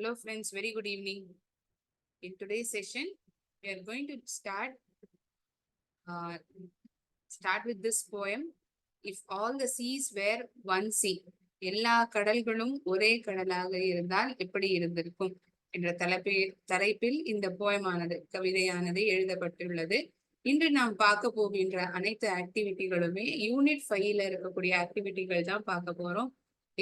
Hello friends, very good evening. In today's session, we are going to uh, start with this poem. If all the seas were one sea, எல்லா கடல்களும் ஒரே கடலாக இருந்தால் எப்படி இருந்திருக்கும் என்ற தலைப்பில் இந்த போயமானது கவிதையானது எழுதப்பட்டுள்ளது. இன்று நாம் பார்க்க போகின்ற அனைத்து ஆக்டிவிட்டிகளுமே யூனிட் 5ல இருக்கக்கூடிய ஆக்டிவிட்டிகள் தான் பார்க்க போறோம்.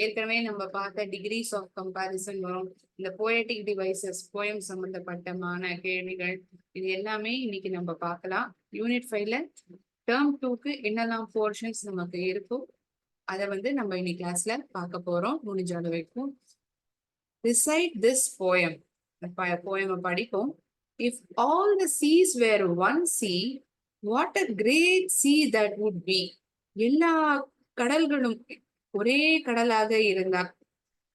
ஏற்கனவே நம்ம பார்த்த டிகிரிஸ் ஆஃப் கம்பாரிசன் வரும், இந்த போயட்டிக் டிவைசஸ் போயம் சம்பந்தப்பட்டமான கேள்விகள், இது எல்லாமே இன்னைக்கு நம்ம பார்க்கலாம். யூனிட் 5ல டேர்ம் 2க்கு என்னெல்லாம் போர்ஷன்ஸ் நமக்கு இருக்கும் அதை நம்ம இன்னைக்கு கிளாஸ்ல பார்க்க போறோம். முடிஞ்ச அளவுக்கும் recite this poem. போயமை படிப்போம். If all the seas were one sea, what a great sea that would be. எல்லா கடல்களும் ஒரே கடலாக இருந்தா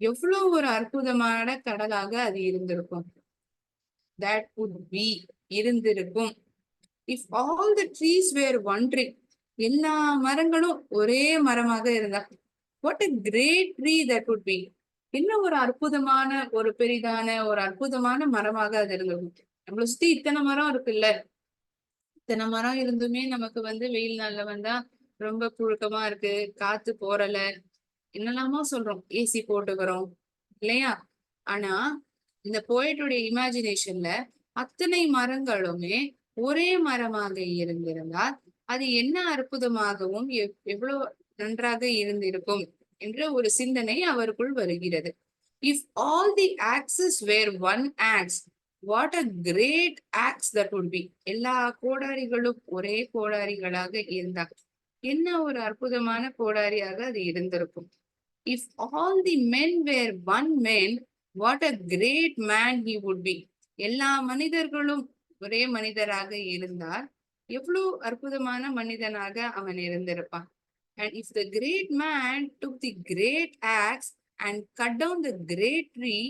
எவ்வளவு ஒரு அற்புதமான கடலாக அது இருந்திருக்கும். That would be இருந்திருக்கும். If all the trees were one tree, எல்லா மரங்களும் ஒரே மரமாக இருந்தா what a great tree that would be. என்ன ஒரு அற்புதமான ஒரு பெரிதான ஒரு அற்புதமான மரமாக அது இருந்திருக்கும். நம்மளை சுத்தி இத்தனை மரம் இருக்குல்ல, இத்தனை மரம் இருந்துமே நமக்கு வெயில் நாள்ல வந்தா ரொம்ப புழுக்கமா இருக்கு, காத்து போறல, என்னெல்லாமோ சொல்றோம், ஏசி போட்டுக்கிறோம் இல்லையா? ஆனா இந்த போயட்டுடைய இமேஜினேஷன்ல அத்தனை மரங்களுமே ஒரே மரமாக இருந்திருந்தால் அது என்ன அற்புதமாகவும் எவ்வளவு நன்றாக இருந்திருக்கும் என்ற ஒரு சிந்தனை அவருக்குள் வருகிறது. If all the axes were one axe, what a great axe that would be. எல்லா கோடாரிகளும் ஒரே கோடாரிகளாக இருந்தால் என்ன ஒரு அற்புதமான கோடாரியாக அது இருந்திருக்கும். If all the men were one man, what a great man he would be. எல்லா மனிதர்களும் ஒரே மனிதராக இருந்தால் எவ்வளவு அற்புதமான மனிதனாக அவன் இருந்திருப்பான். And if the great man took the great axe and cut down the great tree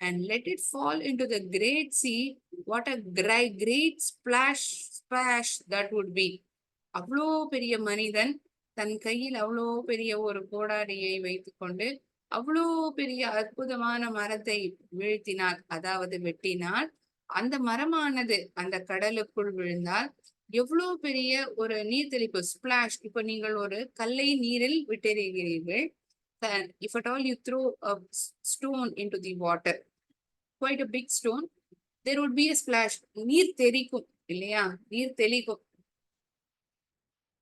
and let it fall into the great sea, what a great splash that would be. அவ்வளோ பெரிய மனிதன் தன் கையில் அவ்வளோ பெரிய ஒரு கோடாரியை வைத்துக்கொண்டு அவ்வளோ பெரிய அற்புதமான மரத்தை வீழ்த்தினார், அதாவது வெட்டினார். அந்த மரமானது அந்த கடலுக்குள் விழுந்தால் எவ்வளவு பெரிய ஒரு நீர்த்தெளிப்பு ஸ்பிளாஷ். இப்ப நீங்கள் ஒரு கல்லை நீரில் விட்டெறிகிறீர்கள். If at all you throw a stone into the water, quite a big stone, there would be a splash. நீர் தெறிக்கும் இல்லையா? நீர் தெளிக்கும்.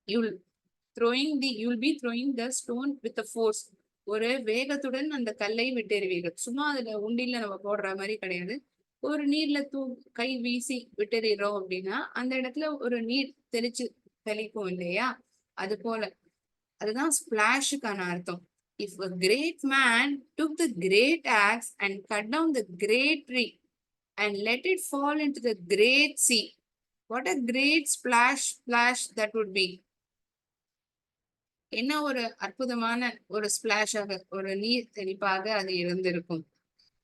You'll be throwing the stone with a force. ஒரு வேகத்துடன் அந்த கல்லை விட்டெறிவீர்கள். சும்மா அதுல உண்டில நம்ம போடுற மாதிரி கிடையாது. ஒரு நீர்ல கை வீசி விட்டெறிறோம் அப்படின்னா அந்த இடத்துல ஒரு நீர் தெளிக்கும் இல்லையா? அது போல அதுதான் ஸ்பிளாஷுக்கான அர்த்தம். If a great man took the great axe and cut down the great tree and let it fall into the great sea, what a great splash that would be. என்ன ஒரு அற்புதமான ஒரு ஸ்பிளாஷாக ஒரு நீர் தெளிப்பாக அது இருந்திருக்கும்.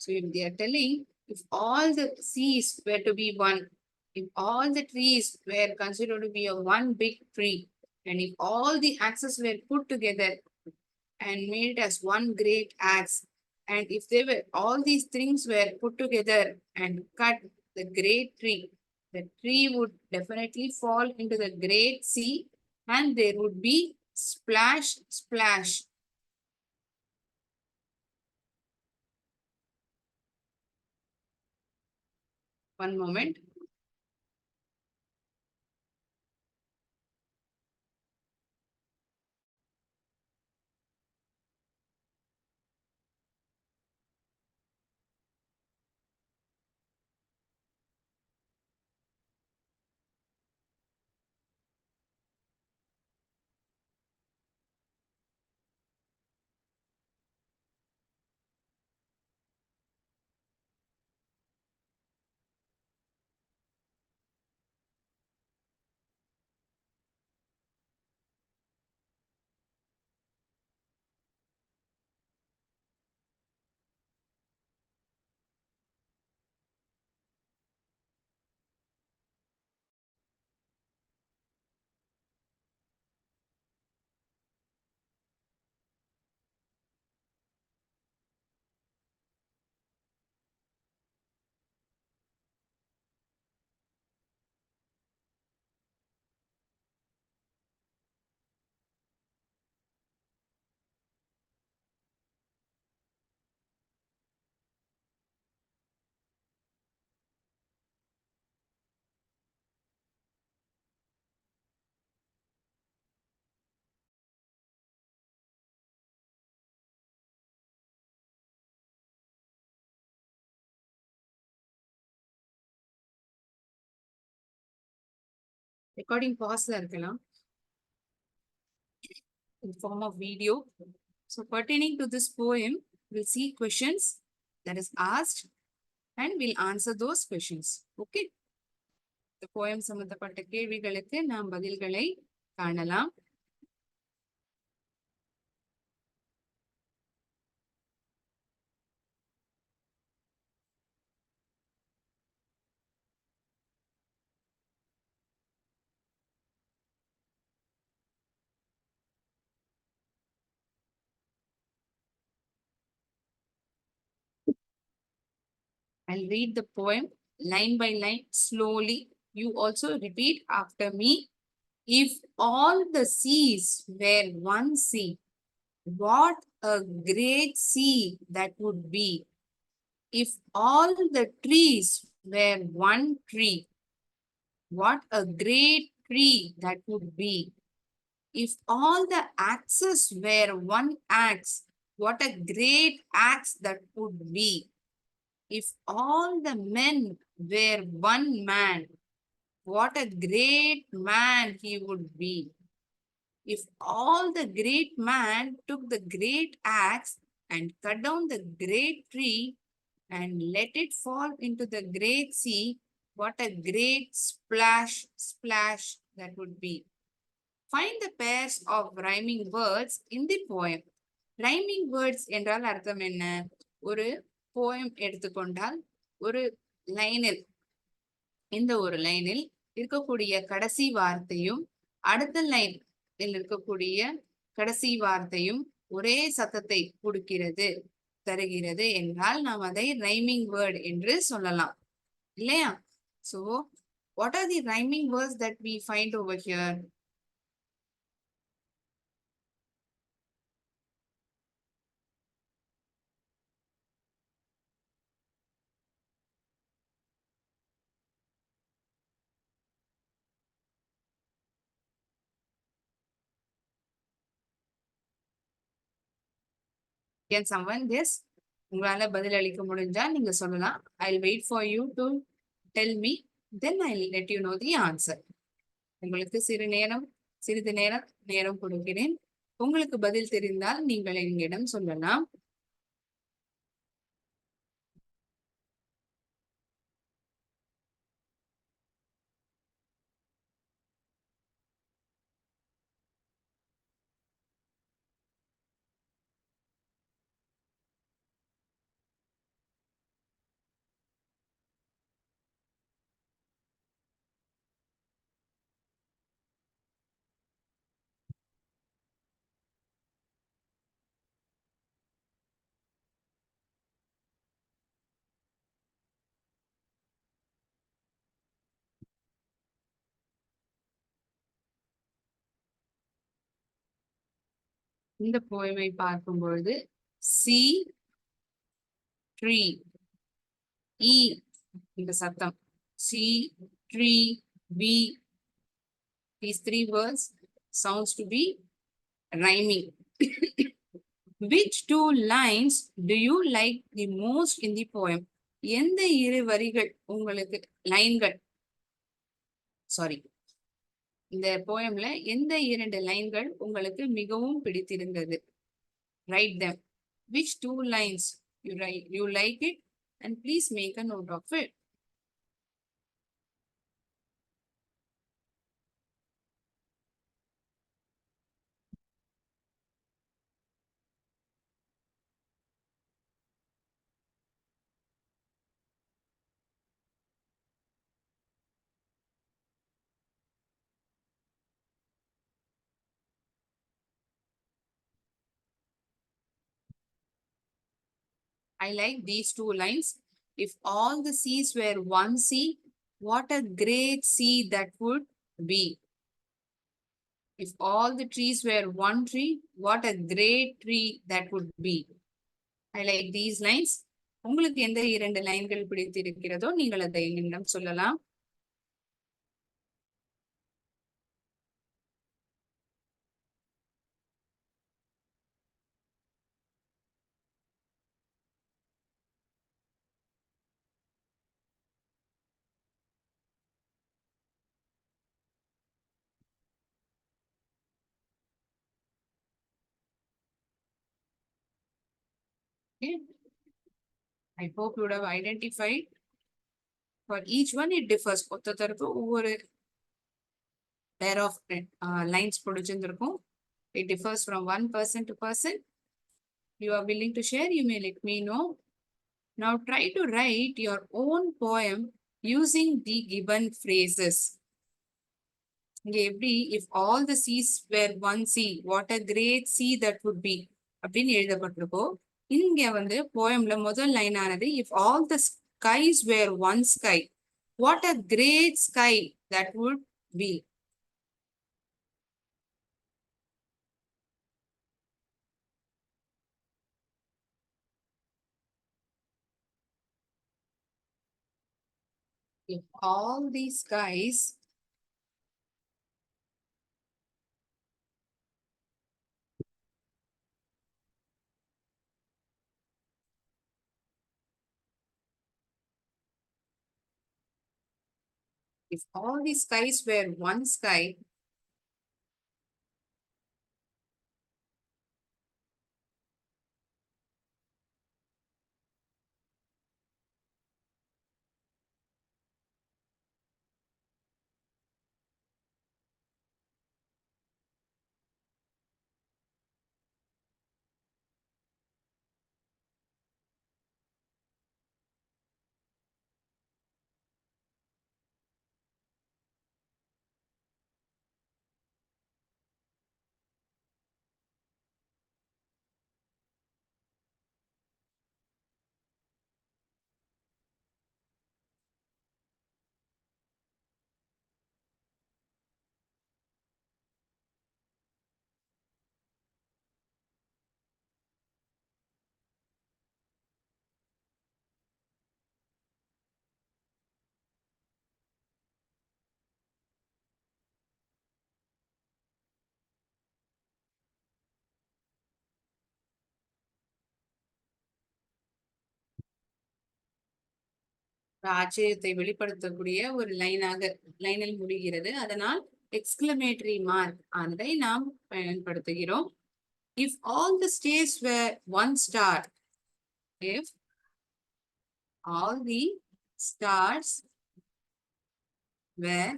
So if they are telling, if all the seas were to be one, if all the trees were considered to be a one big tree, and if all the axes were put together and made as one great axe, and if they were all these things were put together and cut the great tree, the tree would definitely fall into the great sea and there would be splash. One moment. Recording பாஸ்ல இருக்கலாம் in form of video. So pertaining to this poem, we'll see questions that is asked and we'll answer those questions. Okay. இந்த poem சம்பந்தப்பட்ட கேள்விகளுக்கு நாம் பதில்களை காணலாம். I'll read the poem line by line slowly. You also repeat after me. If all the seas were one sea, what a great sea that would be. If all the trees were one tree, what a great tree that would be. If all the axes were one axe, what a great axe that would be. If all the men were one man, what a great man he would be. If all the great man took the great axe and cut down the great tree and let it fall into the great sea, what a great splash, splash that would be. Find the pairs of rhyming words in the poem. Rhyming words என்றால் அர்த்தம் என்ன? ஒரு poem எடுத்துக்கொண்டால் ஒரு லைனில் இந்த ஒரு லைனில் இருக்கக்கூடிய கடைசி வார்த்தையும் அடுத்த லைனில் இருக்கக்கூடிய கடைசி வார்த்தையும் ஒரே சத்தத்தை கொடுக்கிறது தருகிறது என்றால் நாம் அதை ரைமிங் வேர்ட் என்று சொல்லலாம் இல்லையா? So what are the rhyming words that we find over here? Can someone guess? உங்களால பதில் அளிக்க முடிஞ்சா நீங்க சொல்லலாம். I'll wait for you to tell me, then I'll let you know the answer. உங்களுக்கு சிறிது நேரம் கொடுக்கிறேன். உங்களுக்கு பதில் தெரிந்தால் நீங்கள் என்னிடம் சொல்லலாம். இந்த போயமை பார்க்கும் பொழுது சி ட்ரீ இ இந்த சத்தம் C tree B these three words sounds to be rhyming. Which two lines do you like the most in the poem? எந்த இரு வரிகள் உங்களுக்கு லைன்கள் சாரி இந்த போயம்ல எந்த இரண்டு லைன்கள் உங்களுக்கு மிகவும் பிடித்திருந்தது? Write them. Which two lines you like it and please make a note of it. I like these two lines. If all the seas were one sea, what a great sea that would be. If all the trees were one tree, what a great tree that would be. I like these lines. உங்களுக்கு எந்த இரண்டு லைன்கள் பிடித்திருக்கிறதோ நீங்கள் அதை என்னிடம் சொல்லலாம். Okay. I hope you would have identified. For each one, it differs. ஒருத்தருக்கு ஒவ்வொரு pair of lines புடிச்சிருந்திருக்கும். It differs from one person to person. You are willing to share, you may let me know. Now try to write your own poem using the given phrases. இங்க எப்படி if all the seas were one sea, what a great sea that would be அப்படின்னு எழுதப்பட்டிருக்கோ, இங்க வந்து போயம்ல முதல் line ஆனது if all the skies were one sky, what a great sky that would be. If all the skies if all the skies were one sky, ஆச்சரியத்தை வெளிப்படுத்தக்கூடிய ஒரு லைனில் முடிகிறது. அதனால் எக்ஸ்கிளமேட்டரி மார்க் ஆனதை நாம் பயன்படுத்துகிறோம். If all the stars were one star, if all the stars were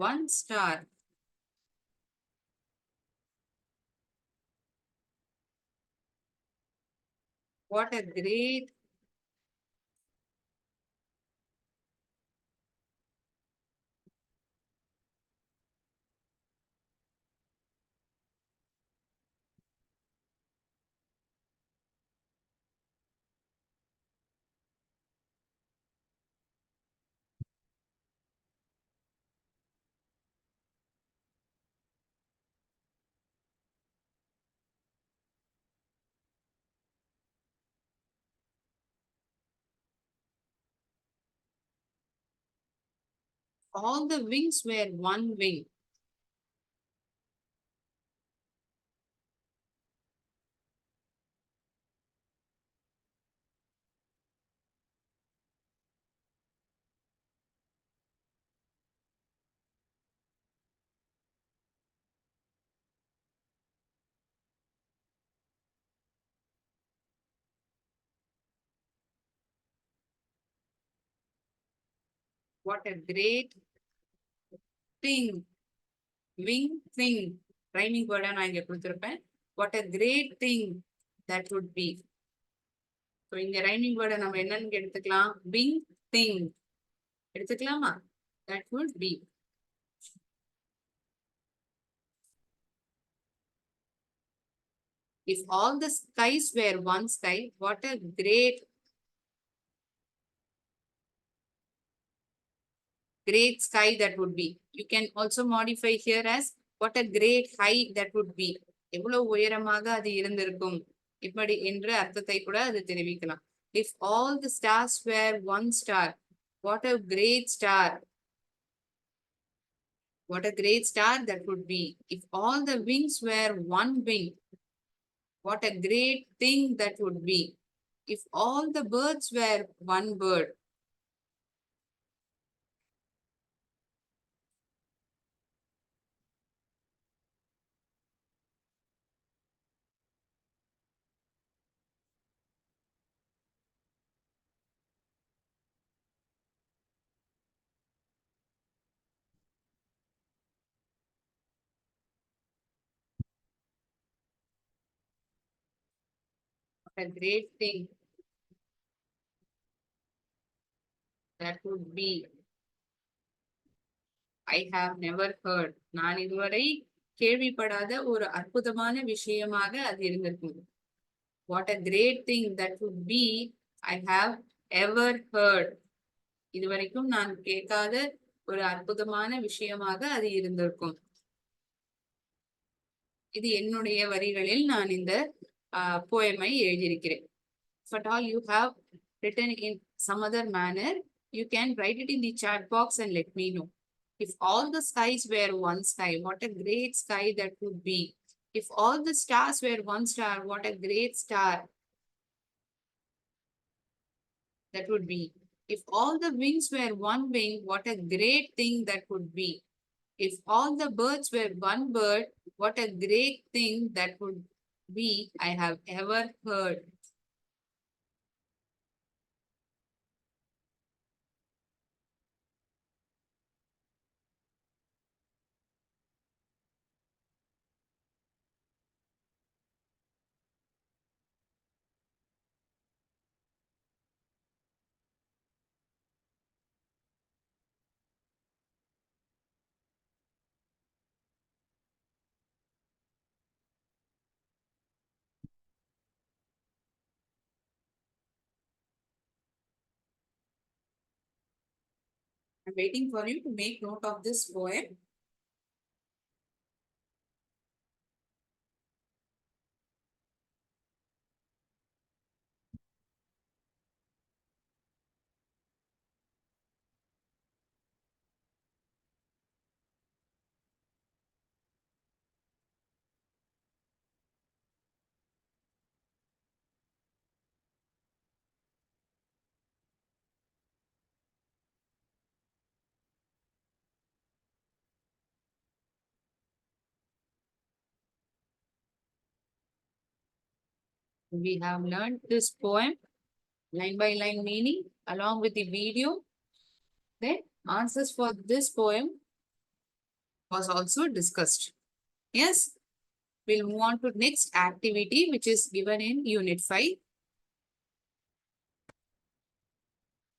one star, what a great all the wings were one wing. What a great thing, wing thing. Rhyming word நான் இங்க கொடுத்திருப்பேன். What a great thing that would be. So இங்க rhyming வேர்டை நம்ம என்னன்னு எடுத்துக்கலாம்? wing thing எடுத்துக்கலாமா? That would be. If all the skies were one sky, what a great sky that would be. You can also modify here as what a great high that would be. எவ்வளவு உயரமாக அது இருந்திருக்கும் இப்படி என்ற அர்த்தத்தை கூட அது தெரிவிக்கலாம். If all the stars were one star, what a great star. What a great star that would be. If all the wings were one wing, what a great thing that would be. If all the birds were one bird, a great thing that would be. I have never heard. நான் இதுவரை கேள்விப்படாத ஒரு அற்புதமான விஷயமாக அது இருந்திருக்கும். What a great thing that would be. I have ever heard. இதுவரைக்கும் நான் கேட்காத ஒரு அற்புதமான விஷயமாக அது இருந்திருக்கும். இது என்னுடைய வரிகளில் நான் இந்த போயமை எழுதியிருக்கிறேன். If at all you have written in some other manner, you can write it in the chat box and let me know. If all the skies were one sky, what a great sky that would be. If all the stars were one star, what a great star that would be. If all the wings were one wing, what a great thing that would be. If all the birds were one bird, what a great thing that would be. I have ever heard. I'm waiting for you to make note of this poem. We have learned this poem line by line meaning along with the video. Then answers for this poem was also discussed. Yes, we'll move on to next activity which is given in unit 5.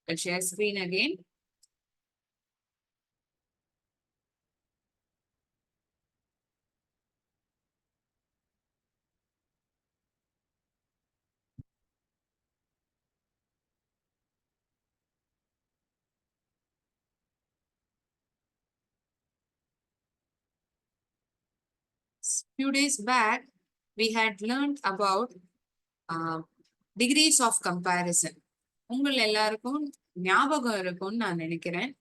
I'll share screen again. Few days back, we had learned about degrees of comparison. உங்கள் எல்லாருக்கும் ஞாபகம் இருக்கும்னு நான் நினைக்கிறேன்.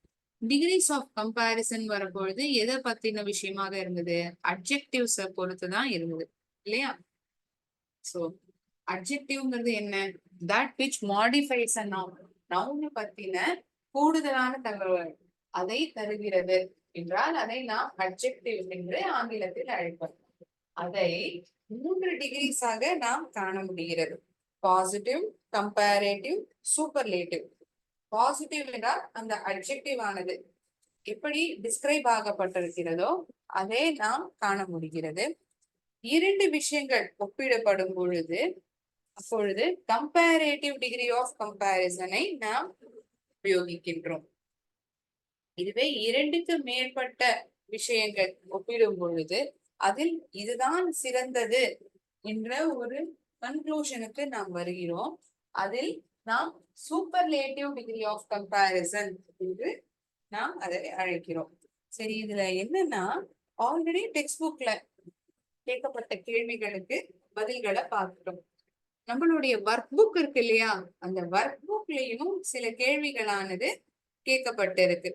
Decrease of comparison வரும்பொழுது எதை பத்தின விஷயமாக இருந்தது? அட்ஜெக்டிவ்ஸை பொறுத்துதான் இருந்தது இல்லையா? சோ அட்ஜெக்டிவ்ங்கிறது என்ன? That which modifies a noun. நவுனை பத்தின கூடுதலான தகவல் அதை தருகிறது என்றால் அதை நாம் அட்ஜெக்டிவ் என்று ஆங்கிலத்தில் அழைப்போம். அதை 3 டிகிரிஸாக நாம் காண முடிகிறது. Positive, comparative, superlative. பாசிட்டிவ் என்றால் அந்த அட்ஜெக்டிவ் ஆனது எப்படி டிஸ்கிரைப் ஆகப்பட்டிருக்கிறதோ அதை நாம் காண முடிகிறது. 2 விஷயங்கள் ஒப்பிடப்படும் பொழுது அப்பொழுது கம்பேரேட்டிவ் டிகிரி ஆஃப் கம்பேரிசனை நாம் உபயோகிக்கின்றோம். இதுவே 2க்கு மேற்பட்ட விஷயங்கள் ஒப்பிடும் பொழுது அதில் இதுதான் சிறந்தது என்ற ஒரு கன்க்ளூஷனுக்கு நாம் வருகிறோம். அதில் நாம் சூப்பர்லேட்டிவ் டிகிரி ஆஃப் கம்பேரிசன் என்று நாம் அதை அழைக்கிறோம். சரி, இதுல என்னன்னா ஆல்ரெடி டெக்ஸ்ட் புக்ல கேட்கப்பட்ட கேள்விகளுக்கு பதில்களை பார்த்துட்டோம். நம்மளுடைய ஒர்க் புக் இருக்கு இல்லையா, அந்த ஒர்க் புக்லயும் சில கேள்விகளானது கேட்கப்பட்டிருக்கு.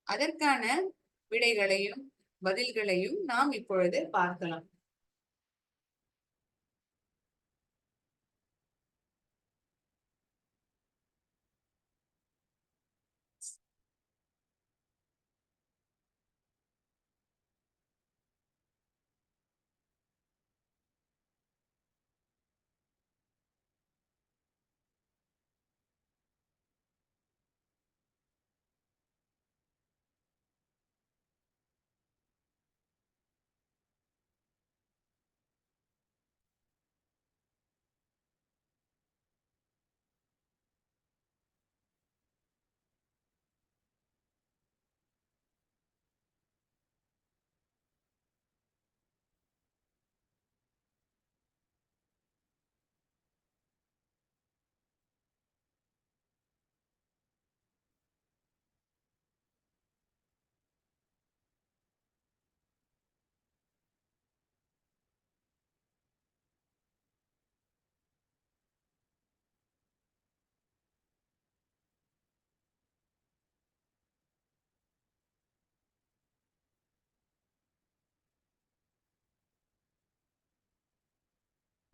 அதற்கான விடைகளையும் பதில்களையும் நாம் இப்பொழுது பார்க்கலாம்.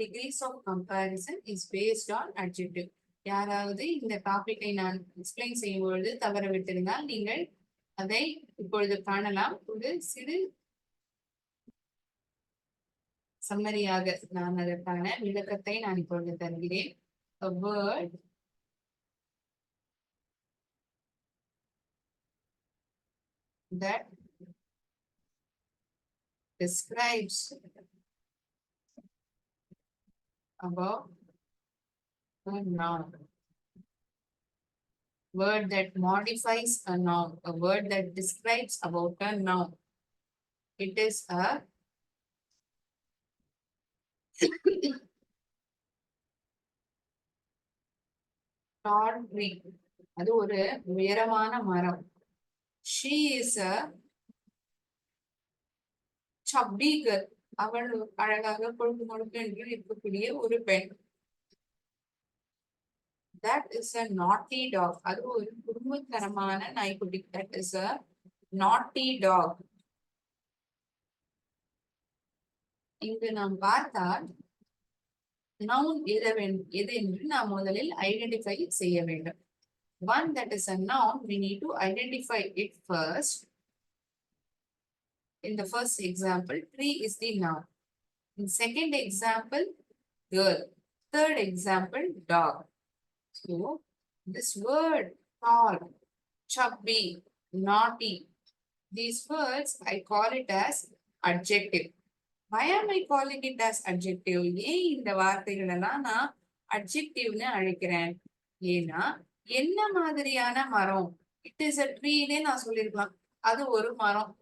degrees of comparison is based on adjective. யாராவது இந்த டாபிக்கை நான் எக்ஸ்பிளைன் செய்யும் பொழுது தவற விட்டிருந்தால் நீங்கள் அதை இப்பொழுது காணலாம். ஒரு சிறு சம்மரியாக நான் அதற்கான விளக்கத்தை நான் இப்பொழுது தருகிறேன். A word that describes about a noun. Word that modifies a noun. A word that describes about a noun. It is a tall tree. அது ஒரு உயரமான மரம். She is a chubby girl. அவள் அழகாக கொழுப்பு கொழுப்பு என்று இருக்கக்கூடிய ஒரு பெண். That is a naughty dog. அது ஒரு குறும்புத்தனமான நாய்க்குட்டி. That is a naughty dog. இங்கு நாம் பார்த்தால் noun எது என்று நாம் முதலில் ஐடென்டிஃபை செய்ய வேண்டும். One that is a noun, we need to identify it first. In the first example, tree is the noun. In second example, girl. Third example, dog. So, this word, tall, chubby, naughty, these words, I call it as adjective. Why am I calling it as adjective? ஏன் இந்த வார்த்தைகள் எல்லாம் நான் adjectiveனு அழைக்கிறேன்? ஏன்னா என்ன மாதிரியான மரம்? It is a treeனே நான் சொல்லிருக்கலாம். அது ஒரு மரம்.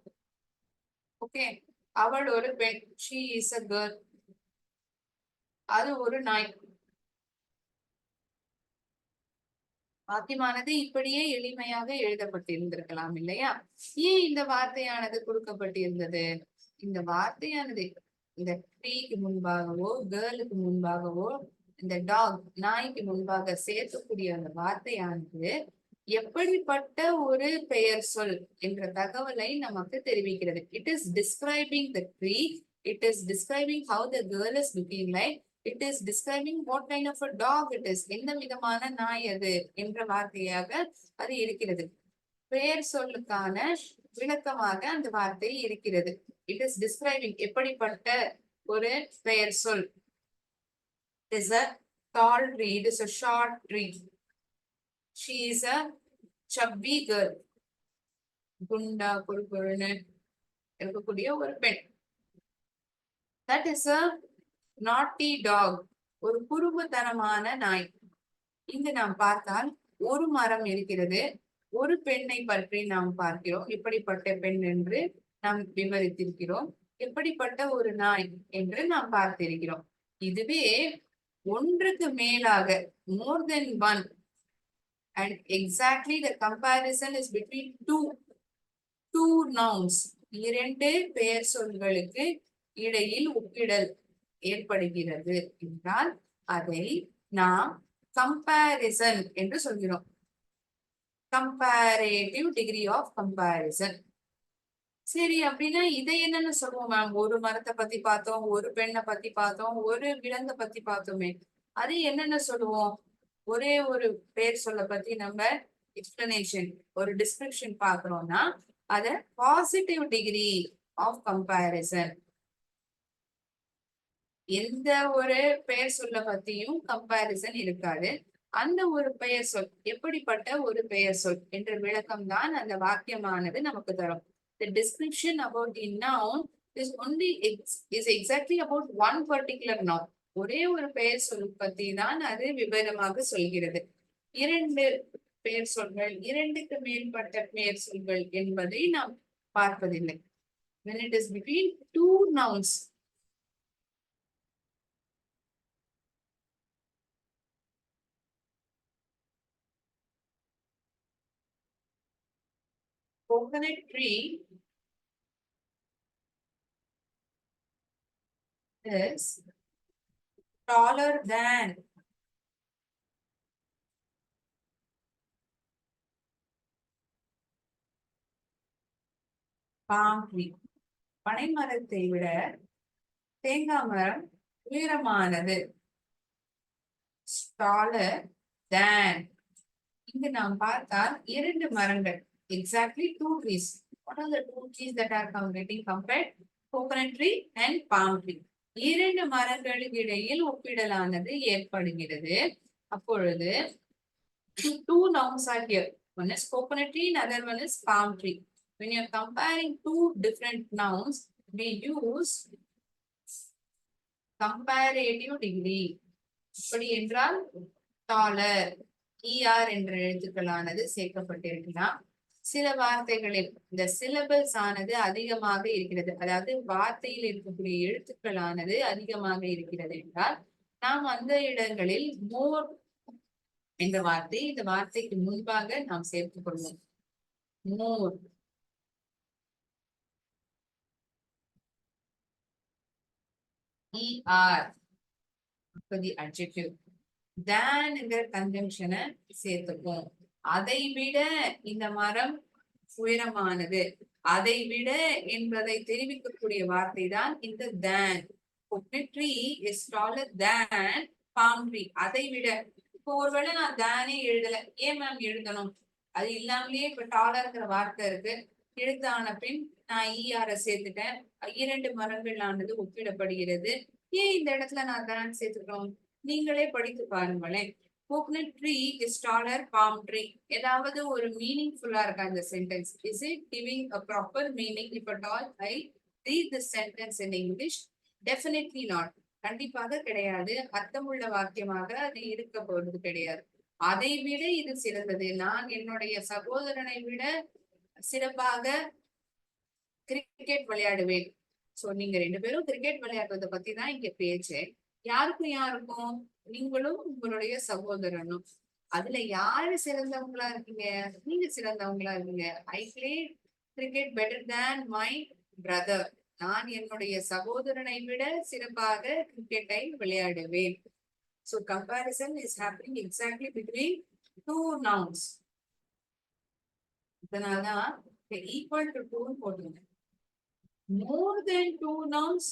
ஓகே, அவள் ஒரு பெண். She is a girl. அது ஒரு நாய். வாக்கியமானது இப்படியே எளிமையாக எழுதப்பட்டிருந்திருக்கலாம் இல்லையா? ஏன் இந்த வார்த்தையானது கொடுக்கப்பட்டிருந்தது? இந்த வார்த்தையானது இந்த ட்ரீக்கு முன்பாகவோ கேர்ளுக்கு முன்பாகவோ இந்த டாக் நாய்க்கு முன்பாக சேர்க்கக்கூடிய அந்த வார்த்தையானது எப்படிப்பட்ட ஒரு பெயர் சொல் என்ற தகவலை நமக்கு தெரிவிக்கிறது. It is describing the tree. It is describing how the girl is looking like. It is describing what kind of a dog it is. எந்த விதமான நாய் அது என்ற வார்த்தையாக அது இருக்கிறது. பெயர் சொல்லுக்கான விளக்கமாக அந்த வார்த்தை இருக்கிறது. இட் இஸ் டிஸ்கிரைபிங் எப்படிப்பட்ட ஒரு பெயர் சொல். It is a tall tree. It is a short tree. She is a chubby girl. குண்டா கொழுன்னு இருக்கக்கூடிய ஒரு பெண். That is a naughty dog. ஒரு குறும்புத்தனமான நாய். இங்கு நாம் பார்த்தால் ஒரு மரம் இருக்கிறது. ஒரு பெண்ணை பற்றி நாம் பார்க்கிறோம். இப்படிப்பட்ட பெண் என்று நாம் விவரித்திருக்கிறோம். எப்படிப்பட்ட ஒரு நாய் என்று நாம் பார்த்திருக்கிறோம். இதுவே ஒன்றுக்கு மேலாக more than one and exactly the comparison is between two nouns. இரண்டு பெயர் சொல்களுக்கு இடையில் ஒப்பிடல் ஏற்படுகிறது என்றால் அதை நாம் கம்பேரிசன் என்று சொல்கிறோம். Comparative degree of comparison. சரி, அப்படின்னா இதை என்னன்னு சொல்லுவோம் மேம்? ஒரு மரத்தை பத்தி பார்த்தோம், ஒரு பெண்ணை பத்தி பார்த்தோம், ஒரு விலங்கை பத்தி பார்த்தோமே, அது என்னன்னு சொல்லுவோம்? ஒரே ஒரு பேர் சொல்ல பத்தி நம்ம எக்ஸ்பிளனேஷன் ஒரு டிஸ்கிரிப்ஷன் பாக்குறோம்னா அத பாசிட்டிவ் டிகிரி ஆஃப் கம்பேரிசன். எந்த ஒரு பெயர் சொல்ல பத்தியும் கம்பேரிசன் இருக்காது. அந்த ஒரு பெயர் சொல் எப்படிப்பட்ட ஒரு பெயர் சொல் என்ற விளக்கம் தான் அந்த வாக்கியமானது நமக்கு தரும். The description about the noun is only is exactly about one particular noun. ஒரே ஒரு பெயர் சொல் பத்தி தான் அது விவரமாக சொல்கிறது. இரண்டு பெயர் சொல்கள், இரண்டுக்கு மேற்பட்ட பெயர் சொல்கள் என்பதை நாம் பார்ப்பதில்லை. When it is between two nouns, coconut tree is taller than palm tree. பனை மரத்தை விட தேங்காய் மரம் உயரமானது. taller than. இங்கு நாம் பார்த்தால் 2 மரங்கள். Exactly 2 trees. What are the 2 trees that are getting compared? Coconut tree and palm tree. 2 மரங்களுக்கு இடையில் ஒப்பிடலானது ஏற்படுகிறது. அப்பொழுது two nouns are here. One is coconut tree and other one is palm tree. When you are comparing two different nouns, we use comparative degree. அப்படி என்றால் taller, என்ற எழுத்துக்களானது சேர்க்கப்பட்டிருக்கலாம். சில வார்த்தைகளில் இந்த சிலபல்ஸ் ஆனது அதிகமாக இருக்கிறது, அதாவது வார்த்தையில் இருக்கக்கூடிய எழுத்துக்களானது அதிகமாக இருக்கிறது என்றால் நாம் அந்த இடங்களில் மோர் என்ற வார்த்தை இந்த வார்த்தைக்கு முன்பாக நாம் சேர்த்துக் கொள்வோம். மோர். adjective. than என்கிற கன்ஜங்ஷனை சேர்த்துப்போம். அதை விட இந்த மரம் உயரமானது. அதை விட என்பதை தெரிவிக்கக்கூடிய வார்த்தை தான் இந்த than. coconut tree is taller than palm tree. அதை விட. இப்போ ஒருவேளை நான் தானே எழுதல, ஏன் மேம் எழுதணும்? அது இல்லாமலேயே இப்ப டாலர்ங்கிற வார்த்தை இருக்கு. எழுத்தான பின் நான் சேர்த்துட்டேன். 2 மரங்களானது ஒப்பிடப்படுகிறது. ஏன் இந்த இடத்துல நான் தான் சேர்த்துக்கிறோம்? நீங்களே படித்து பாருங்களேன். coconut tree is taller palm tree. ஏதாவது ஒரு மீனிங்ஃபுல்லா இருக்கா இந்த sentence? Is it giving a proper meaning if at all I read the sentence in English? Definitely not. கண்டிப்பாக கிடையாது. அர்த்தமுள்ள வாக்கியமாக அது இருக்க போறது கிடையாது. அதை விட இது சிறந்தது. நான் என்னுடைய சகோதரனை விட சிறப்பாக கிரிக்கெட் விளையாடுவேன். சோ நீங்க 2 பேரும் கிரிக்கெட் விளையாடுறத பத்தி தான் இங்க பேச்சு. யாருக்கும் நீங்களும் உங்களுடைய சகோதரனும். அதுல யாரு சிறந்தவங்களா இருக்கீங்க? நீங்க சிறந்தவங்களா இருக்கீங்க. I play cricket better than my brother. நான் என்னுடைய சகோதரனை விட சிறப்பாக கிரிக்கெட்டை விளையாடுவேன். So comparison is happening exactly between two nouns. இதனாலதான் equal to 2 போட்டுங்க. More than 2 nouns.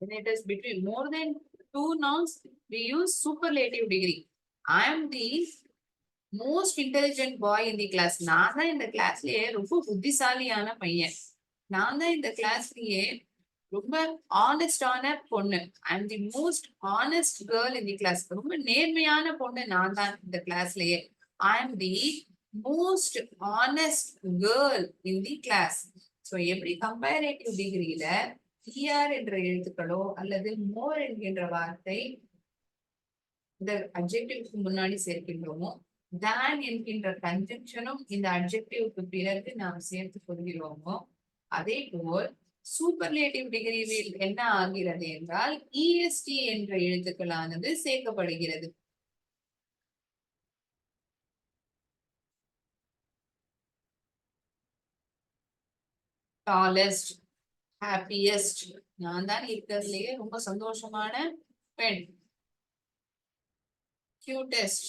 When it is between more than 2 nouns, we use superlative degree. I am the most intelligent boy in the class. நான் தான் இந்த கிளாஸ்லயே ரொம்ப புத்திசாலியான பையன். நான் தான் இந்த கிளாஸ்லயே ரொம்ப ஆனஸ்டான பொண்ணு. I am the most honest girl in the class. ரொம்ப நேர்மையான பொண்ணு நான் தான் இந்த கிளாஸ்லயே. I am the most honest girl in the class. So எப்படி கம்பேரேட்டிவ் டிகிரியில என்ற எழுத்துக்களோ அல்லது மோர் என்கின்ற வார்த்தை இந்த அட்ஜெக்டிவ்க்கு முன்னாடி சேர்க்கின்றோமோ, தான் என்கின்ற கன்ஜங்ஷனும் இந்த அட்ஜெக்டிவ்க்கு பிறகு நாம் சேர்த்து கொள்கிறோமோ, அதே போல் சூப்பர்லேட்டிவ் டிகிரியில் என்ன ஆகிறது என்றால் இஎஸ்டி என்ற எழுத்துக்களானது சேர்க்கப்படுகிறது. டாலஸ்ட், ஹாப்பியஸ்ட், நான் தான் இருக்கிறதுலயே ரொம்ப சந்தோஷமான பெண். Cutest,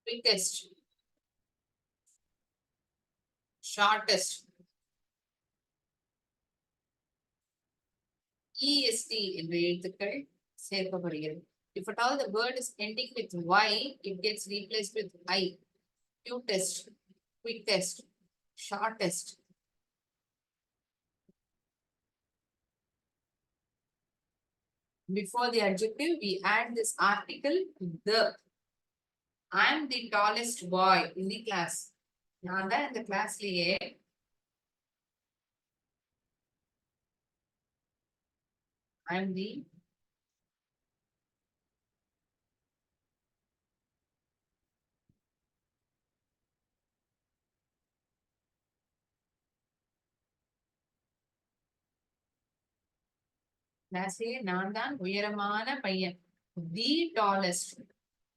quickest, shortest. EST என்ற எழுத்துக்கள் சேர்க்கப்படுகிறது. If at all the word is ending with Y, it gets replaced with I. Cutest, quickest, shortest. Before the adjective, we add this article, the. I am the tallest boy in the class. நான் தான் இந்த கிளாஸ்லயே I am the கிளாஸ்லயே நான் தான் உயரமான பையன். தி tallest.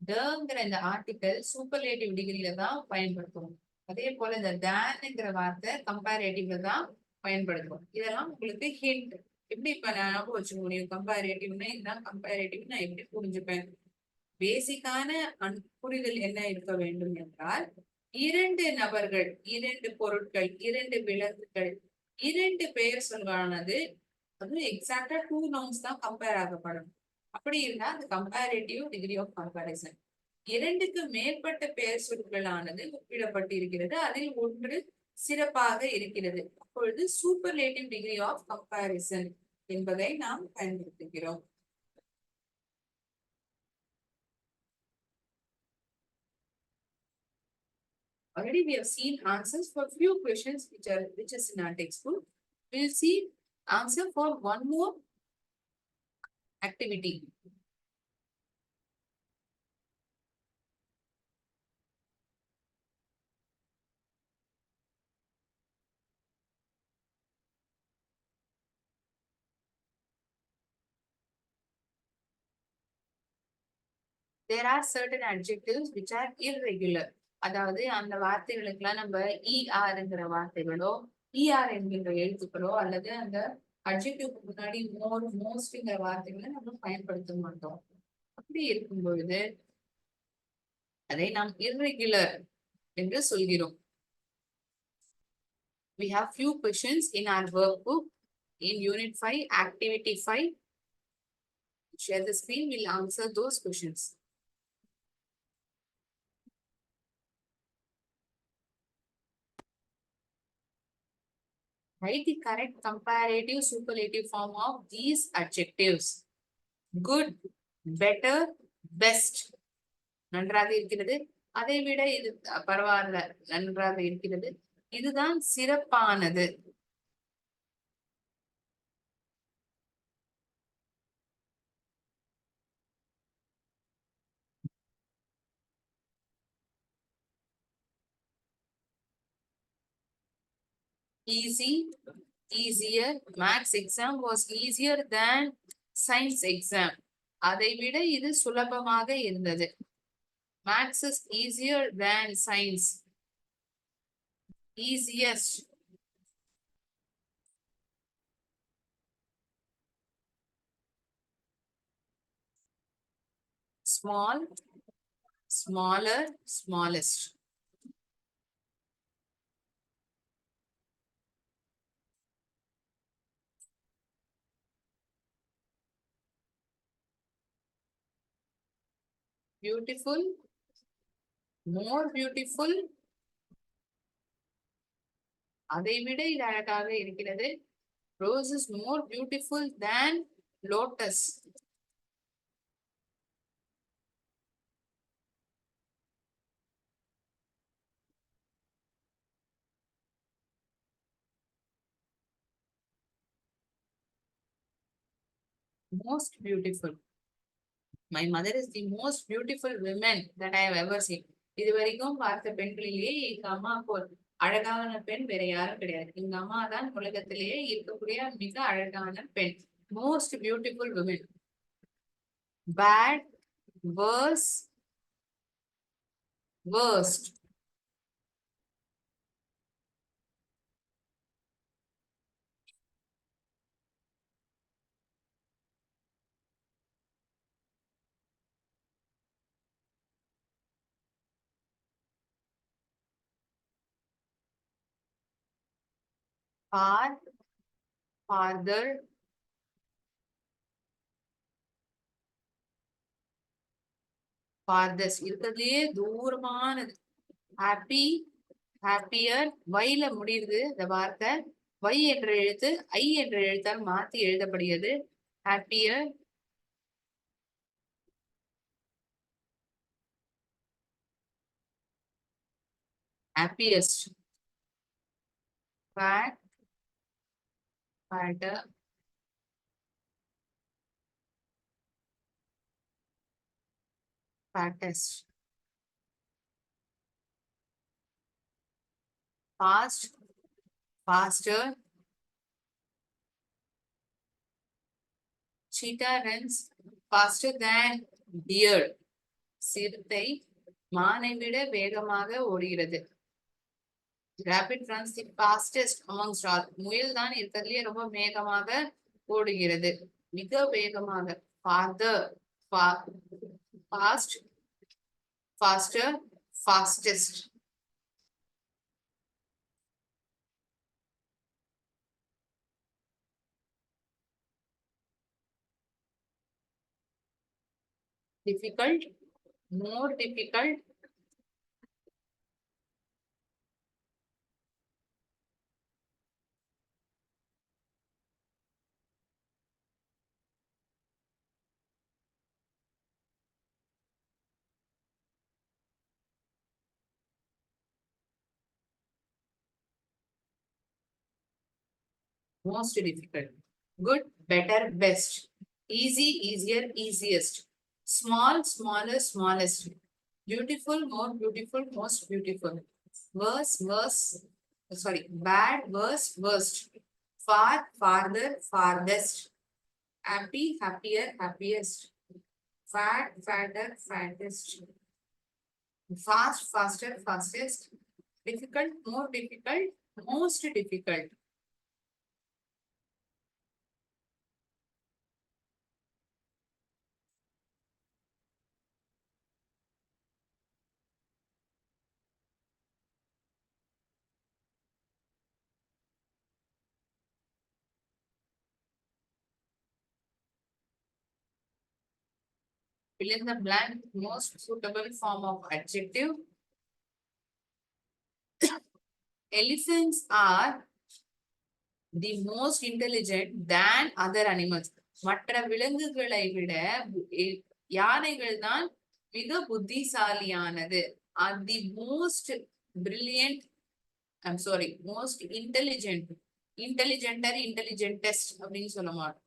டங்கிற இந்த article superlative டிகிரியில தான் பயன்படுத்துவோம். அதே போல இந்த தேன்ங்கிற வார்த்தை கம்பேரேட்டிவ்ல தான் பயன்படுத்துவோம். இதெல்லாம் உங்களுக்கு ஹிண்ட். எப்படி இப்ப ஞாபகம் வச்சுக்க முடியும்? கம்பேரேட்டிவ்னா இதுதான் கம்பேரேட்டிவ் நான் எப்படி புரிஞ்சுப்பேன்? பேசிக்கான புரிதல் என்ன இருக்க வேண்டும் என்றால், இரண்டு நபர்கள், இரண்டு பொருட்கள், இரண்டு விலங்குகள், இரண்டு பெயர் சொல்லானது அதுவும் எக்ஸாக்டா 2 நவுன்ஸ் தான் கம்பேர் ஆகப்படும். அப்படி இருந்தா அது கம்பேரேட்டிவ் டிகிரி ஆஃப் கம்பேரிசன். இரண்டுக்கு மேற்பட்ட பெயர் சொற்களானது ஒப்பிடப்பட்டு இருக்கிறது. அதில் ஒன்று சிறப்பாக இருக்கிறது. அப்பொழுது சூப்பர்லேட்டிவ் டிகிரி ஆஃப் கம்பேரிசன் என்பதை நாம் பயன்படுத்துகிறோம். Already we have seen answers for few questions which is in our textbook. We'll see answer for one more activity. There are certain adjectives which are irregular. அதாவது அந்த வார்த்தைகளுக்கெல்லாம் நம்ம ERங்கிற வார்த்தைகளோ ER என்கின்ற எழுத்துக்களோ அல்லது அந்த அட்ஜெக்டிவ்க்கு முன்னாடி மோர் மோஸ்ட்ங்கிற வார்த்தைகளை நம்ம பயன்படுத்த மாட்டோம். அப்படி இருக்கும் பொழுது அதை நாம் irregular என்று சொல்கிறோம். We have few questions in our workbook in Unit 5, Activity 5. Share the screen, we'll answer those questions. Write the correct comparative superlative form of these adjectives. Good, better, best. நன்றாக இருக்கிறது. அதை விட இது பரவாயில்ல, நன்றாக இருக்கிறது. இதுதான் சிறப்பானது. Easy, easier. Maths exam was easier than science exam. அதை விட இது சுலபமாக இருந்தது. Maths is easier than science. Easiest. Small, smaller, smallest. Beautiful, more beautiful. அதை விட இது அழகாக இருக்கிறது. Rose is more beautiful than lotus. Most beautiful. My mother is the most beautiful woman that I have ever seen. இது வரைக்கும் பார்த்த பெண்களிலேயே எங்க அம்மா போல் அழகான பெண் வேற யாரும் கிடையாது. எங்க அம்மா தான் உலகத்திலேயே இருக்கக்கூடிய மிக அழகான பெண். Most beautiful women. Bad, worse, worst. Far, farther, farthest. இருக்கிறதுலயே தூரமானது. Happy, happier. வைல முடியுது இந்த வார்த்தை. வை என்ற எழுத்து ஐ என்ற எழுத்தால் மாத்தி எழுதப்படுகிறது. Happier, happiest. Fat, fatter, fattest. Fast, faster. Cheetah runs faster than deer. சிறுத்தை மானை விட வேகமாக ஓடுகிறது. Rabbit runs the fastest amongst all. முயல் தான் இருக்கிறதுலயே ரொம்ப வேகமாக ஓடுகிறது. மிக வேகமாக. Farther, fast, faster, fastest. Difficult, more difficult. Most difficult. Good, better, best. Easy, easier, easiest. Small, smaller, smallest. Beautiful, more beautiful, most beautiful. Worse, worse. Sorry, bad, worse, worst. Far, farther, farthest. Happy, happier, happiest. Fat, fatter, fattest. Fast, faster, fastest. Difficult, more difficult, most difficult. Fill in the blank, most suitable form of adjective. Elephants are the most intelligent than other animals. மற்ற விலங்குகளை விட யானைகள் தான் மிக புத்திசாலியானது. Are the most brilliant, I'm sorry, most intelligent. Intelligent or intelligentest அப்படின்னு சொல்ல மாட்டோம்.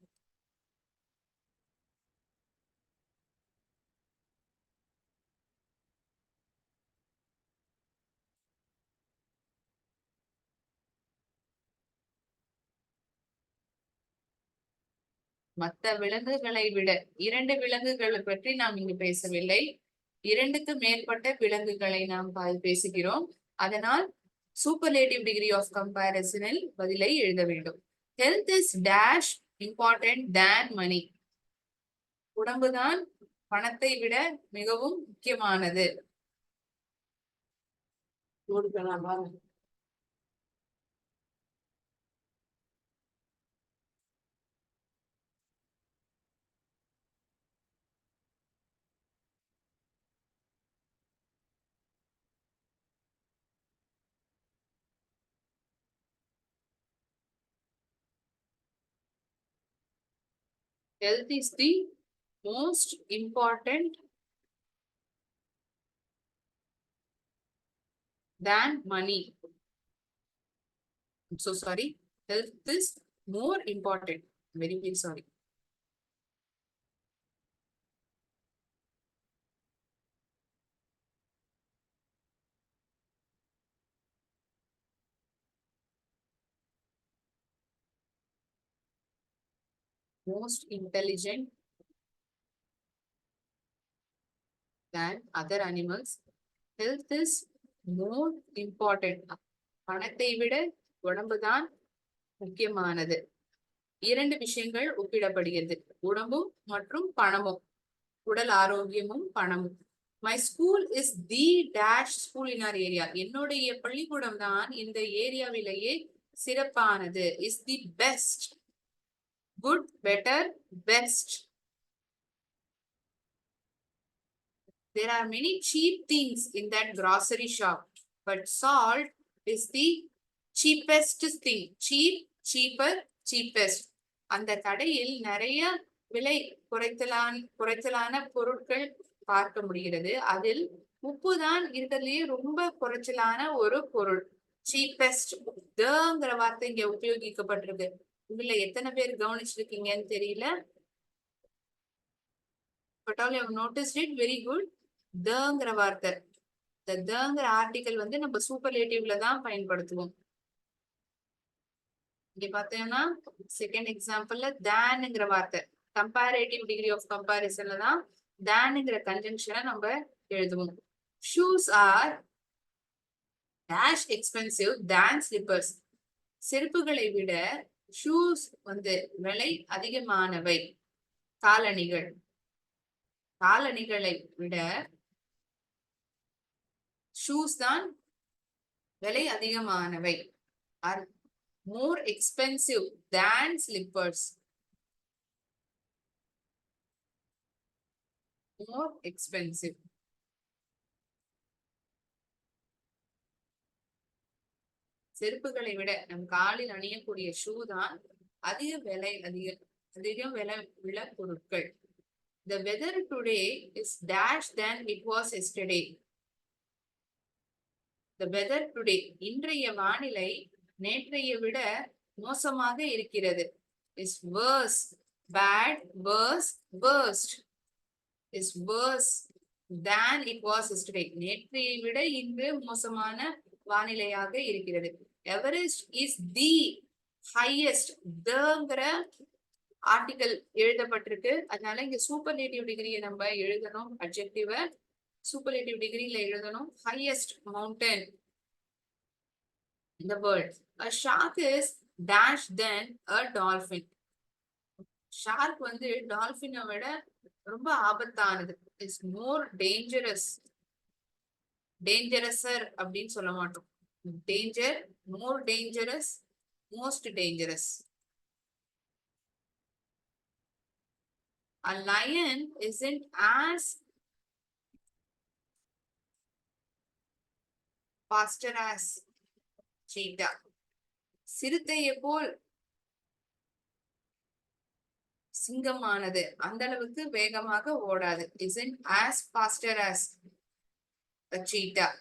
மற்ற விலங்குகளை விட 2 விலங்குகளை பற்றி நாம் இங்கு பேசவில்லை. 2க்கு மேற்பட்ட விலங்குகளை நாம் பேசுகிறோம். அதனால் சூப்பர்லேட்டிவ் டிகிரி ஆஃப் கம்பேரிசனில் பதிலை எழுத வேண்டும். Health is dash important than money. உடம்புதான் பணத்தை விட மிகவும் முக்கியமானது. Health is the most important than money. I'm so sorry. Health is more important. Very, very sorry. Most intelligent than other animals. Health is more important. பணத்தை விட உடம்புதான் முக்கியமானது. 2 விஷயங்கள் ஒப்பிடப்படுகிறது. உடம்பும் மற்றும் பணமும். உடல் ஆரோக்கியமும் பணமும். My school is the dash school in our area. என்னுடைய பள்ளிக்கூடம் தான் இந்த ஏரியாவிலேயே சிறப்பானது. Is the best. Good, better, best. There are many cheap things in that grocery shop, but salt is the cheapest thing. Cheap, cheaper, cheapest. அந்த கடையில் நிறைய விலை குறைச்சலான பொருட்கள் பார்க்க முடிகிறது. அதில் உப்பு தான் இருக்கிறதுலயே ரொம்ப குறைச்சலான ஒரு பொருள். சீப்பஸ்ட். ங்கிற வார்த்தை இங்க உபயோகிக்கப்பட்டிருக்கு. இதுல எத்தனை பேர் கவனிச்சிருக்கீங்கன்னு தெரியல. But all you have noticed it, very good. ங்கிற வார்த்தை. ங்கிற ஆர்டிகல் வந்து நம்ம சூப்பர்லேட்டிவ்ல தான் பயன்படுத்துவோம். இங்க பார்த்தீங்கன்னா செகண்ட் எக்ஸாம்பிள்ல தேன்ங்கிற வார்த்தை கம்பேரேட்டிவ் டிகிரி ஆஃப் கம்பேரிசன்ல தான் தேன்ங்கிற கன்ஜங்ஷனை நம்ம எழுதுவோம். Shoes R dash expensive than slippers. செருப்புகளை விட ஷூஸ் வந்து விலை அதிகமானவை. காலணிகள், காலணிகளை விட ஷூஸ் தான் விலை அதிகமானவை. Are more expensive than slippers. More expensive. செருப்புகளை விட நம் காலில் அணியக்கூடிய ஷூ தான் அதிக விலை உள்ள பொருட்கள். The weather today is dash than it was yesterday. The weather today, இன்றைய வானிலை நேற்றைய விட மோசமாக இருக்கிறது. Is worse, bad, worse, worst. Is worse than it was yesterday. நேற்றைய விட இன்று மோசமான வானிலையாக இருக்கிறது. Everest is the highest. தங்கிற ஆர்டிகல் எழுதப்பட்டிருக்கு, அதனால இங்க சூப்பர்லேட்டிவ் டிகிரியை நம்ம எழுதணும். அட்ஜெக்டிவ சூப்பர்லேட்டிவ் டிகிரியில எழுதணும். Highest mountain in the world. A shark is dash than a dolphin. Shark வந்து டால்பினை விட ரொம்ப ஆபத்தானது. Is more dangerous. டேஞ்சரஸர் அப்படின்னு சொல்ல மாட்டோம். Danger, more dangerous, most dangerous. A lion isn't as faster as cheetah. சிறுத்தையை போல் சிங்கமானது அந்த அளவுக்கு வேகமாக ஓடாது. Isn't as faster as a cheetah.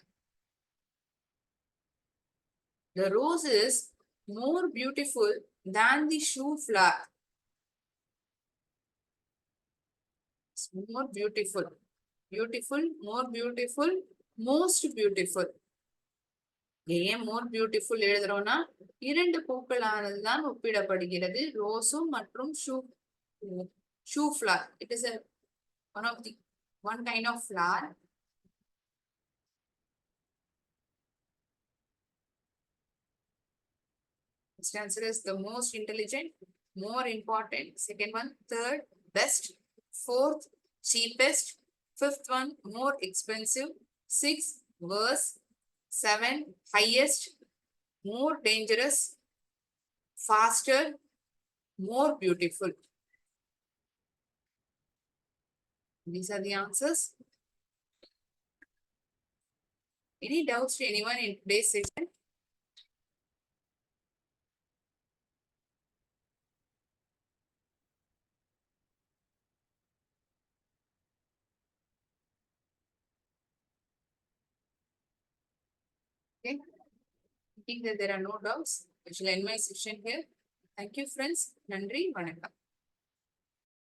The rose is more beautiful than the shoe flower. It's more beautiful. Beautiful, more beautiful, most beautiful. ஏன் மோர் beautiful எழுதுறோம்னா இரண்டு பூக்களானதுதான் ஒப்பிடப்படுகிறது, ரோஸும் மற்றும் shoe flower. It is one kind of flower. This answer is the most intelligent, more important. Second one, third, best. Fourth, cheapest. Fifth one, more expensive. Sixth, worse. 7, highest. More dangerous. Faster. More beautiful. These are the answers. Any doubts to anyone in today's session? Okay. I think that there are no doubts. I shall end my session here. Thank you, friends. Nandri, Vanakkam.